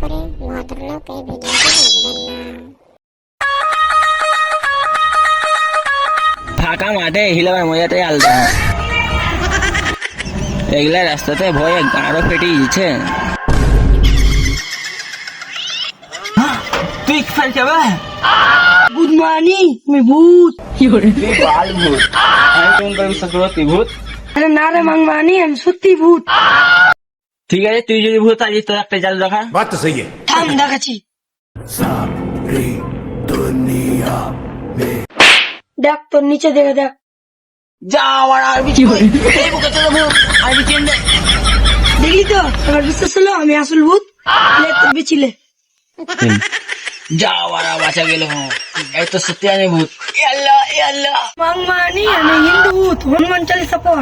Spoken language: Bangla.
করে ভদ্রলোক এই ভিডিওটি দেখবেন না। ফাঁকা মাঠে হিলাবার মজাটাই আলাদা। এগুলা রাস্তাতে ভয়ে গাঁড়ো ফেটে গেছে। তুই ফেলছে গুড মর্নিং, আমি ভূত। তুই বাল ভূত। আমি তুমি করে বিশ্বাস করবো তুই ভূত? আরে না রে মাংমানি, আমি সত্যি ভূত। ঠিক আছে, তুই যদি ভূত আছিস তোর একটা জাল দেখা। बात तो सही है। থাম, দেখাচ্ছি। দেখ তোর নিচে দেখে দেখ। যা আমার আরবি কি হয় এই বুকে তোর ভূত আরবি চেন দে। দেখলি তো, আমার বিশ্বাস হলো আমি আসল ভূত। লে তোর বিচিলে। যা আমার বাঁচা গেল। এই তো সত্যি আমি ভূত। এ আল্লাহ এ আল্লাহ। মাংমানি, আমি হিন্দু ভূত। হনুমান চালিসা পড়।